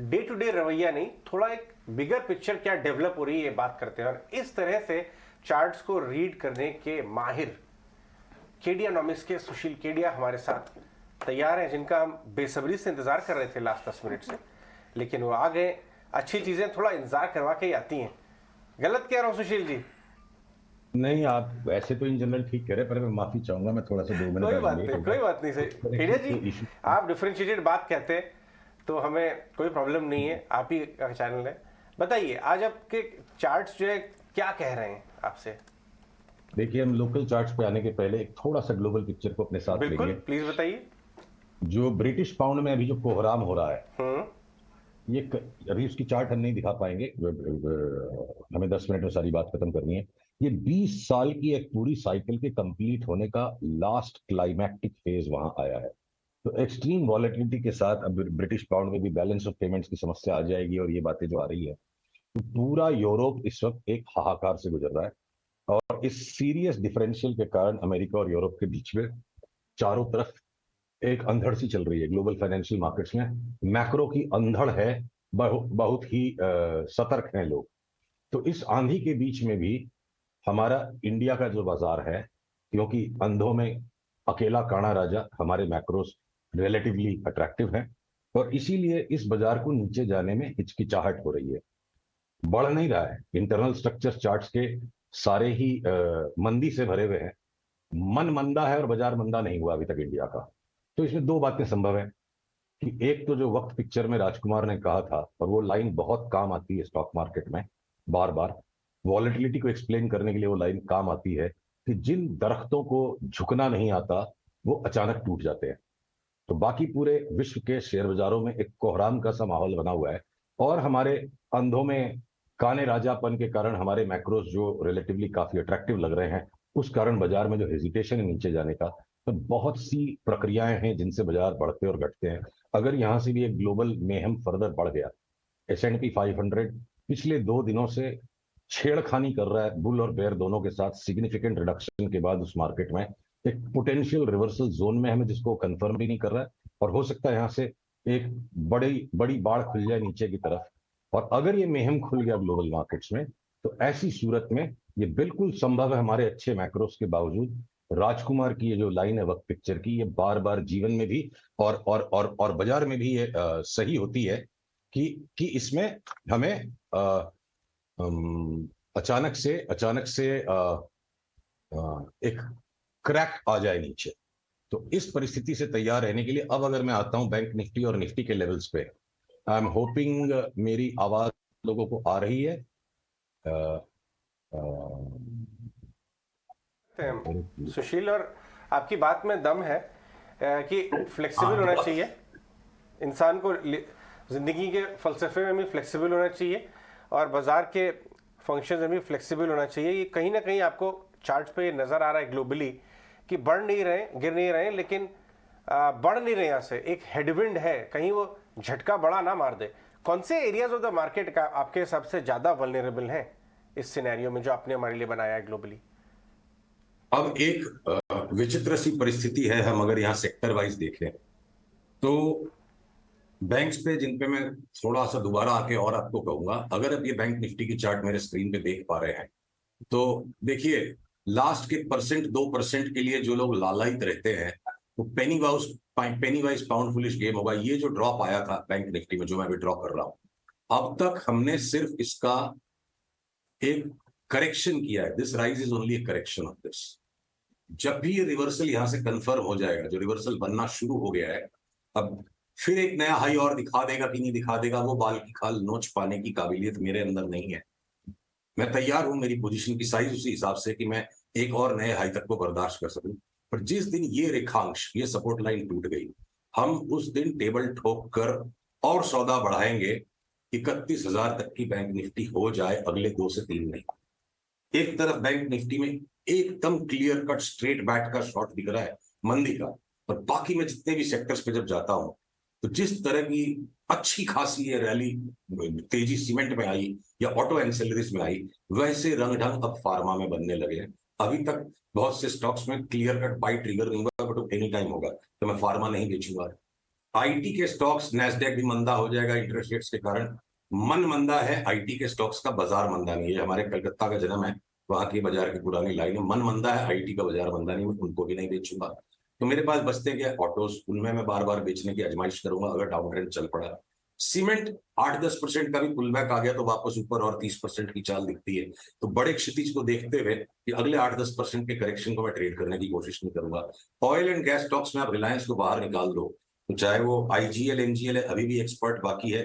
Day to day रवैया नहीं, थोड़ा एक बिगर पिक्चर क्या डेवलप हो रही है ये बात करते हैं। और इस तरह से चार्ट्स को रीड करने के माहिर केडियानॉमिक्स के सुशील केडिया हमारे साथ तैयार हैं, जिनका हम बेसब्री से इंतजार कर रहे थे लास्ट 10 मिनट से, लेकिन वो आ गए। अच्छी चीजें थोड़ा इंतजार करवा के ही आती हैं। गलत कह रहा हूं सुशील जी? नहीं, आप ऐसे तो इन जनरल ठीक कह रहे हैं, पर मैं माफी चाहूंगा, मैं थोड़ा सा 2 मिनट कोई आज बात लेट नहीं, हो कोई गया। बात नहीं उस सही तरह केडिया के जी। इशू। आप डिफरेंशिएटेड बात कहते हैं तो हमें कोई प्रॉब्लम नहीं है, आप ही का चैनल है। बताइए आज आपके चार्ट्स जो है क्या कह रहे हैं आपसे? देखिए, हम लोकल चार्ट्स पे आने के पहले एक थोड़ा सा ग्लोबल पिक्चर को अपने साथ बिल्कुल, लेंगे। प्लीज बताइए। जो ब्रिटिश पाउंड में अभी जो कोहराम हो रहा है, हम्म। अभी उसकी चार्ट हम नहीं दिखा पाएंगे, हमें 10 मिनट में सारी बात खत्म करनी है। ये 20 साल की एक पूरी साइकिल के कंप्लीट होने का लास्ट क्लाइमैक्टिक फेज वहां आया है। तो एक्सट्रीम वॉलेटिलिटी के साथ अब ब्रिटिश पाउंड में भी बैलेंस ऑफ पेमेंट्स की समस्या आ जाएगी, और ये बातें जो आ रही है, तो पूरा यूरोप इस वक्त एक हाहाकार से गुजर रहा है। और इस सीरियस डिफरेंशियल के कारण अमेरिका और यूरोप के बीच में चारों तरफ एक अंधड़ सी चल रही है। ग्लोबल फाइनेंशियल मार्केट्स में मैक्रो की अंधड़ है। बहुत ही सतर्क हैं लोग। तो इस आंधी के बीच में भी हमारा इंडिया का जो बाजार है, क्योंकि अंधों में अकेला काना राजा, हमारे मैक्रोस रिलेटिवली अट्रैक्टिव हैं, और इसीलिए इस बाजार को नीचे जाने में हिचकिचाहट हो रही है। बढ़ नहीं रहा है। इंटरनल स्ट्रक्चर चार्ट्स के सारे ही मंदी से भरे हुए हैं। मन मंदा है और बाजार मंदा नहीं हुआ अभी तक इंडिया का। तो इसमें दो बातें संभव है कि एक तो जो वक्त पिक्चर में राजकुमार ने कहा था, और वो लाइन बहुत काम आती है स्टॉक मार्केट में, बार बार वॉलेटिलिटी को एक्सप्लेन करने के लिए वो लाइन काम आती है कि जिन दरख्तों को झुकना नहीं आता वो अचानक टूट जाते हैं। तो बाकी पूरे विश्व के शेयर बाजारों में एक कोहराम का सा माहौल बना हुआ है, और हमारे अंधों में काने राजापन के कारण हमारे मैक्रोस जो रिलेटिवली काफी अट्रैक्टिव लग रहे हैं, उस कारण बाजार में जो हेजिटेशन है नीचे जाने का, तो बहुत सी प्रक्रियाएं हैं जिनसे बाजार बढ़ते और घटते हैं। अगर यहां से भी एक ग्लोबल मेहम फर्दर बढ़ गया, S&P 500 पिछले 2 दिनों से छेड़खानी कर रहा है बुल और बेयर दोनों के साथ। सिग्निफिकेंट रिडक्शन के बाद उस मार्केट में एक पोटेंशियल रिवर्सल जोन में हमें, जिसको कंफर्म भी नहीं कर रहा है, और हो सकता है यहां से एक बड़ी बड़ी बाढ़ खुल जाए नीचे की तरफ। और अगर ये मेहम खुल गया ग्लोबल मार्केट्स में, तो ऐसी सूरत में ये बिल्कुल संभव है, हमारे अच्छे मैक्रोस के बावजूद, राजकुमार की ये जो लाइन है वक्त पिक्चर की, ये बार बार जीवन में भी और बाजार में भी ये सही होती है कि इसमें हमें अचानक से एक क्रैक आ जाए नीचे। तो इस परिस्थिति से तैयार रहने के लिए अब अगर मैं आता हूं बैंक निफ्टी और निफ्टी के लेवल्स पे, आई एम होपिंग मेरी आवाज लोगों को आ रही है। अ, अ, सुशील, और आपकी बात में दम है कि फ्लेक्सिबल होना चाहिए इंसान को। जिंदगी के फलसफे में भी फ्लेक्सिबल होना चाहिए और बाजार के फंक्शन में भी फ्लेक्सिबल होना चाहिए। ये कहीं ना कहीं आपको चार्ट पे नजर आ रहा है ग्लोबली कि बढ़ नहीं रहे, गिर नहीं रहे, लेकिन बढ़ नहीं रहे। यहाँ से एक हेडविंड है, कहीं वो झटका बड़ा ना मार दे। कौन से एरियाज ऑफ द मार्केट का आपके हिसाब से ज्यादा वल्नरेबल है इस सिनेरियो में जो आपने हमारे लिए बनाया है ग्लोबली? अब एक विचित्र सी परिस्थिति है। हम अगर यहाँ सेक्टर वाइज देखें तो बैंक्स पे, जिन पे मैं थोड़ा सा दोबारा आके और आपको कहूंगा, अगर अब ये बैंक निफ्टी की चार्ट मेरे स्क्रीन पे देख पा रहे हैं, तो देखिए लास्ट के 1-2% के लिए जो लोग लालायित रहते हैं, तो पेनी वाइज पाउंड फुलिश गेम होगा। ये जो ड्रॉप आया था बैंक निफ्टी में, जो मैं विड्रॉ कर रहा हूं, अब तक हमने सिर्फ इसका एक करेक्शन किया है। This rise is only A correction of this. जब भी ये रिवर्सल यहां से कंफर्म हो जाएगा, जो रिवर्सल बनना शुरू हो गया है, अब फिर एक नया हाई और दिखा देगा कि नहीं दिखा देगा, वो बाल की खाल नोच पाने की काबिलियत मेरे अंदर नहीं है। मैं तैयार हूं, मेरी पोजीशन की साइज उसी हिसाब से कि मैं एक और नए हाई तक को बर्दाश्त कर सकूं। पर जिस दिन ये रेखांश, ये सपोर्ट लाइन टूट गई, हम उस दिन टेबल ठोक कर और सौदा बढ़ाएंगे। 31,000 तक की बैंक निफ्टी हो जाए अगले 2 से 3 महीने। एक तरफ बैंक निफ्टी में एकदम क्लियर कट स्ट्रेट बैट का शॉट दिख रहा है मंदी का, और बाकी मैं जितने भी सेक्टर्स पे जब जाता हूं, तो जिस तरह की अच्छी खासी ये रैली तेजी सीमेंट में आई या ऑटो एंसेलरीज में आई, वैसे रंग ढंग अब फार्मा में बनने लगे हैं। अभी तक बहुत से स्टॉक्स में क्लियर कट बाई ट्रिगर नहीं हुआ, बट एनी टाइम होगा, तो मैं फार्मा नहीं बेचूंगा। आईटी के स्टॉक्स, नैस्डैक भी मंदा हो जाएगा इंटरेस्ट रेट्स के कारण। मन मंदा है, आईटी के स्टॉक्स का, बाजार मंदा नहीं है। हमारे कलकत्ता का जन्म है, वहां की बाजार की पुरानी लाइन है, मन मंदा है, आईटी का बाजार मंदा नहीं, मैं उनको भी नहीं बेचूंगा। तो मेरे पास बचते क्या ऑटोज, उनमें मैं बार बार बेचने की आजमाइश करूंगा अगर डाउन ट्रेंड चल पड़ा। सीमेंट 8-10% का भी पुल बैक आ गया तो वापस ऊपर और 30% की चाल दिखती है। तो बड़े क्षितिज को देखते हुए कि अगले 8-10% के करेक्शन को मैं ट्रेड करने की कोशिश नहीं करूंगा। ऑयल एंड गैस स्टॉक्स में आप रिलायंस को बाहर निकाल दो, तो चाहे वो आईजीएल, एनजीएल है, अभी भी एक्सपर्ट बाकी है,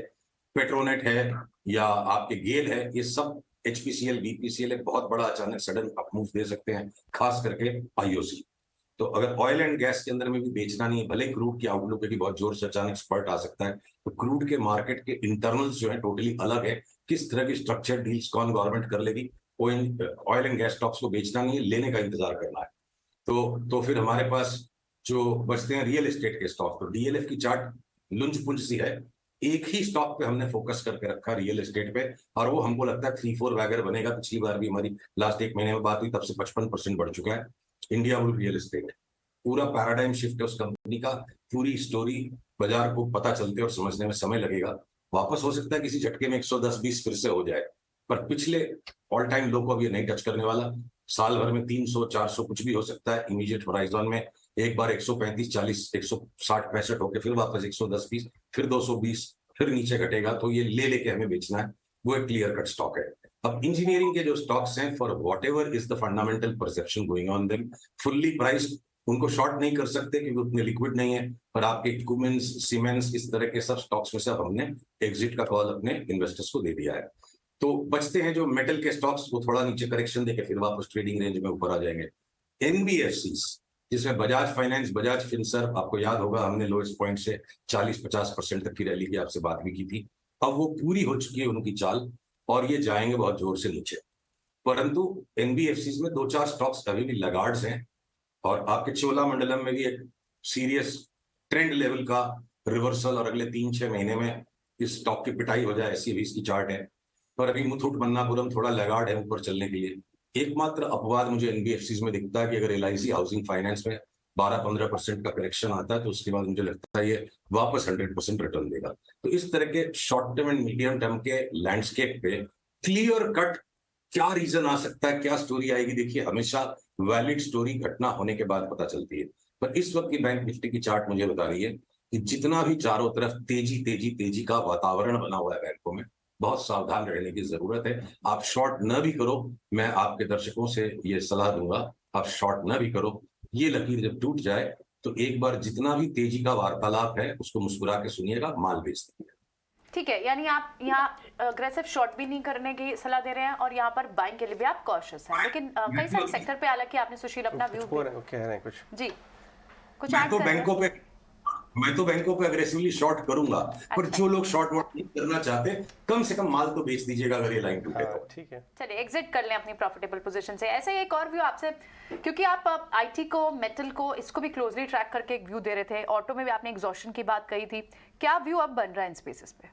पेट्रोनेट है, या आपके गेल है, ये सब, एचपीसीएल, बीपीसीएल एक बहुत बड़ा अचानक सडन अपमूव दे सकते हैं, खास करके आईओसी। तो अगर ऑयल एंड गैस के अंदर में भी बेचना नहीं है, भले क्रूड की आउटलुक है कि बहुत जोर से अचानक स्पर्ट आ सकता है, तो क्रूड के मार्केट के इंटरनल्स जो है टोटली अलग है, किस तरह की स्ट्रक्चर डील्स कौन गवर्नमेंट कर लेगी। ऑयल एंड गैस स्टॉक्स को बेचना नहीं है, लेने का इंतजार करना है। तो फिर हमारे पास जो बचते हैं रियल एस्टेट के स्टॉक, तो डीएलएफ की चार्ट लुंज पुंज सी है, एक ही स्टॉक पे हमने फोकस करके रखा रियल एस्टेट पे, और वो हमको लगता है 3-4 वैगर बनेगा। पिछली बार भी हमारी लास्ट 1 महीने में बात हुई, तब से 55% बढ़ चुका है इंडिया बुल रियल एस्टेट। पूरा पैराडाइम शिफ्ट है उस कंपनी का, पूरी स्टोरी बाजार को पता चलते और समझने में समय लगेगा। वापस हो सकता है किसी झटके में 110-120 फिर से हो जाए, पर पिछले ऑल टाइम लो को अभी नहीं टच करने वाला। साल भर में 300-400 कुछ भी हो सकता है, इमीडिएट होराइजन में एक बार 135-40, 160-65 होकर फिर वापस 110-20, फिर 220, फिर नीचे घटेगा, तो ये ले लेके हमें बेचना है, वो एक क्लियर कट स्टॉक है। अब इंजीनियरिंग के जो स्टॉक्स हैं, for what ever is the fundamental perception going on them, fully priced, उनको शॉर्ट नहीं कर सकते क्योंकि उतने लिक्विड नहीं है, पर आपके इक्विपमेंट्स, सीमेंट्स, इस तरह के सब स्टॉक्स में से हमने एग्जिट का कॉल अपने इन्वेस्टर्स को दे दिया है। तो बचते हैं जो मेटल के स्टॉक्स, वो थोड़ा नीचे करेक्शन देके फिर वापस ट्रेडिंग रेंज में ऊपर आ जाएंगे। एनबीएफसीज, जिसमें बजाज फाइनेंस, बजाज फिनसर्व, आपको याद होगा हमने लोएस्ट पॉइंट से 40-50% तक की रैली की आपसे बात भी की थी। अब वो पूरी हो चुकी है उनकी चाल, और ये जाएंगे बहुत जोर से नीचे। परंतु एनबीएफसीज में 2-4 स्टॉक्स अभी भी लगार्ड्स हैं, और आपके चोलामंडलम में भी एक सीरियस ट्रेंड लेवल का रिवर्सल, और अगले 3-6 महीने में इस स्टॉक की पिटाई हो जाए, ऐसी भी इसकी चार्ट है। पर अभी मुथूट मन्नापुरम थोड़ा लगार्ड है ऊपर चलने के लिए। एकमात्र अपवाद मुझे एनबीएफसीज में दिखता है कि अगर एलआईसी हाउसिंग फाइनेंस में 12-15% का करेक्शन आता है, तो उसके बाद मुझे लगता है ये वापस 100% रिटर्न देगा। तो इस तरह के short term and medium term के लैंडस्केप पे क्लियर कट क्या रीजन आ सकता है, क्या स्टोरी आएगी, देखिए हमेशा वैलिड स्टोरी घटना होने के बाद पता चलती है। पर इस वक्त की बैंक निफ्टी की चार्ट मुझे बता रही है कि जितना भी चारों तरफ तेजी तेजी तेजी का वातावरण बना हुआ है बैंकों में, बहुत सावधान रहने की जरूरत है। आप शॉर्ट न भी करो, मैं आपके दर्शकों से ये सलाह दूंगा, आप शॉर्ट न भी करो। ये लकीर जब टूट जाए तो एक बार जितना भी तेजी का वार्तालाप है उसको मुस्कुरा के सुनिएगा, माल बेच दीजिए। ठीक है, यानी आप यहाँ अग्रेसिव शॉर्ट भी नहीं करने की सलाह दे रहे हैं और यहाँ पर बाइंग के लिए भी आप कॉशियस हैं, लेकिन कई सारे सेक्टर पे हालांकि आपने सुशील अपना व्यू कह रहे हैं कुछ जी कुछ ऐड कर मैं तो बैंकों पे अग्रेसिवली शॉर्ट करूंगा, पर जो लोग शॉर्ट वॉट नहीं करना चाहते कम से कम माल तो बेच दीजिएगा अगर ये लाइन टूटे तो। ठीक है, चलिए एग्जिट कर लें अपनी प्रॉफिटेबल पोजीशन से। ऐसे एक और व्यू आपसे, क्योंकि आप आईटी को, मेटल को, इसको भी क्लोजली ट्रैक करके एक व्यू दे रहे थे, ऑटो में भी आपने एग्जॉशन की बात कही थी, क्या व्यू अब बन रहा है इन स्पेसेस पे?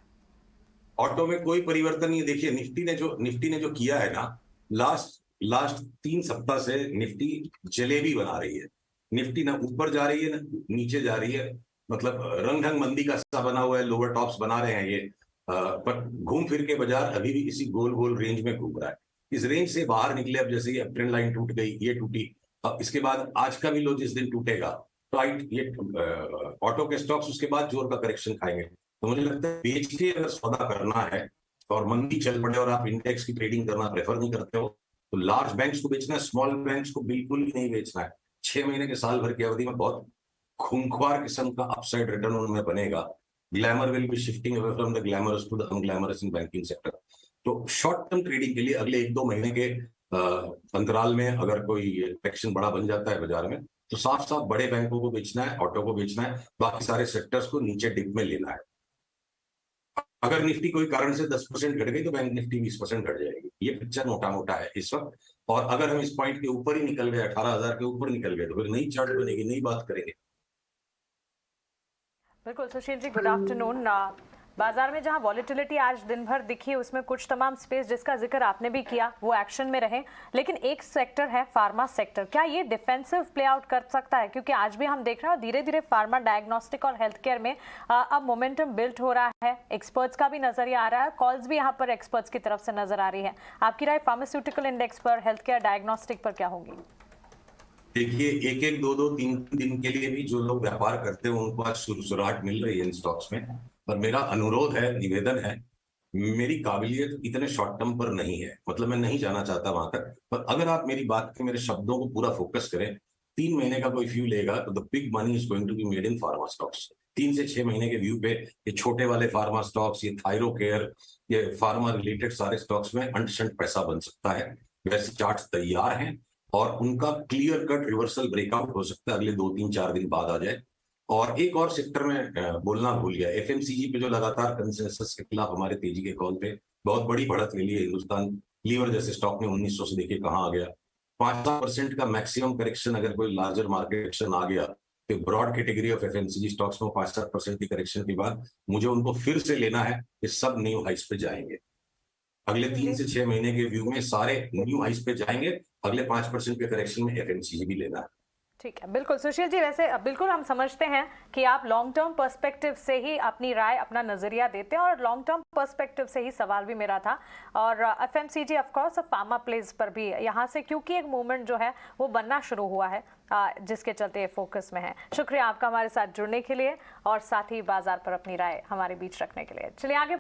ऑटो में कोई परिवर्तन नहीं है। देखिए निफ्टी ने जो किया है ना, लास्ट 3 सप्ताह से निफ्टी जलेबी बना रही है। निफ्टी ना ऊपर जा रही है ना नीचे जा रही है, मतलब रंग ढंग मंदी का सा बना हुआ है, लोअर टॉप्स बना रहे हैं ये, पर घूम फिर के बाजार अभी भी इसी गोल गोल रेंज में घूम रहा है। इस रेंज से बाहर निकले, अब जैसे ये ट्रेंड लाइन टूट गई, ये टूटी, अब इसके बाद आज का भी लो जिस दिन टूटेगा तो ये ऑटो के स्टॉक्स उसके बाद जोर का करेक्शन खाएंगे। तो मुझे लगता है बेच के अगर सौदा करना है और मंदी चल पड़े और आप इंडेक्स की ट्रेडिंग करना प्रेफर नहीं करते हो, तो लार्ज बैंक्स को बेचना है, स्मॉल बैंक्स को बिल्कुल ही नहीं बेचना है। 6 महीने के साल भर की अवधि में बहुत खूंखार किस्म का अपसाइड रिटर्न उनमें बनेगा। Glamour will be shifting away from the glamorous to the unglamorous in banking sector. तो शॉर्ट टर्म ट्रेडिंग के लिए अगले 1-2 महीने के अंतराल में अगर कोई एक्शन बड़ा बन जाता है बाजार में, तो साफ साफ बड़े बैंकों को बेचना है, ऑटो को बेचना है, बाकी सारे सेक्टर्स को नीचे डिप में लेना है। अगर निफ्टी कोई कारण से 10% घट गई तो बैंक निफ्टी 20% घट जाएगी। ये पिक्चर मोटा मोटा है इस वक्त। और अगर हम इस पॉइंट के ऊपर ही निकल गए, 18,000 के ऊपर निकल गए, तो फिर नई चार्ट बनेगी, नई बात करेंगे। बिल्कुल सुशील जी, गुड आफ्टरनून। बाजार में जहां वॉलेटिलिटी आज दिन भर दिखी, उसमें कुछ तमाम स्पेस जिसका जिक्र आपने भी किया वो एक्शन में रहे, लेकिन एक सेक्टर है फार्मा सेक्टर। क्या ये डिफेंसिव प्ले आउट कर सकता है? क्योंकि आज भी हम देख रहे हैं धीरे धीरे फार्मा, डायग्नोस्टिक और हेल्थ केयर में अब मोमेंटम बिल्ड हो रहा है। एक्सपर्ट्स का भी नजरिया आ रहा है, कॉल्स भी यहाँ पर एक्सपर्ट्स की तरफ से नजर आ रही है। आपकी राय फार्मास्यूटिकल इंडेक्स पर, हेल्थ केयर, डायग्नोस्टिक पर क्या होगी? देखिए, एक एक दो दो तीन दिन के लिए भी जो लोग व्यापार करते हैं उनको आज सुरसुराहट मिल रही है इन स्टॉक्स में। पर मेरा अनुरोध है, निवेदन है, मेरी काबिलियत इतने शॉर्ट टर्म पर नहीं है, मतलब मैं नहीं जाना चाहता वहां तक। पर अगर आप मेरी बात के, मेरे शब्दों को पूरा फोकस करें, 3 महीने का कोई व्यू लेगा तो the big money is going to be made in pharma stocks. 3 से 6 महीने के व्यू पे ये छोटे वाले फार्मा स्टॉक्स, ये थायरो केयर, ये फार्मा रिलेटेड सारे स्टॉक्स में अंशंट पैसा बन सकता है। वैसे चार्ट्स तैयार हैं और उनका क्लियर कट रिवर्सल ब्रेकआउट हो सकता है अगले 2-3-4 दिन बाद आ जाए। और एक और सेक्टर में बोलना भूल गया, एफएमसीजी पे जो लगातार कंसेंसस के खिलाफ हमारे तेजी के कॉल पे बहुत बड़ी बढ़त ले ली है। हिंदुस्तान लीवर जैसे स्टॉक ने 1900 से देखिए कहाँ आ गया। 5% का मैक्सिमम करेक्शन, अगर कोई लार्जर मार्केट करेक्शन आ गया तो broad category of FMCG stocks में 5-7% की करेक्शन के बाद मुझे उनको फिर से लेना है। ये सब न्यू हाइस पे जाएंगे अगले 3 से 6 महीने के व्यू में, सारे न्यू हाइस पे जाएंगे। अगले 5% के करेक्शन में एफएमसीजी भी लेना है। ठीक है, बिल्कुल सुशील जी। वैसे बिल्कुल हम समझते हैं कि आप लॉन्ग टर्म पर्सपेक्टिव से ही अपनी राय, अपना नजरिया देते हैं, और लॉन्ग टर्म पर्सपेक्टिव से ही सवाल भी मेरा था। और FMCG of course pharma place पर भी यहाँ से क्योंकि एक मूवमेंट जो है वो बनना शुरू हुआ है, जिसके चलते फोकस में है। शुक्रिया आपका हमारे साथ जुड़ने के लिए और साथ ही बाजार पर अपनी राय हमारे बीच रखने के लिए। चलिए आगे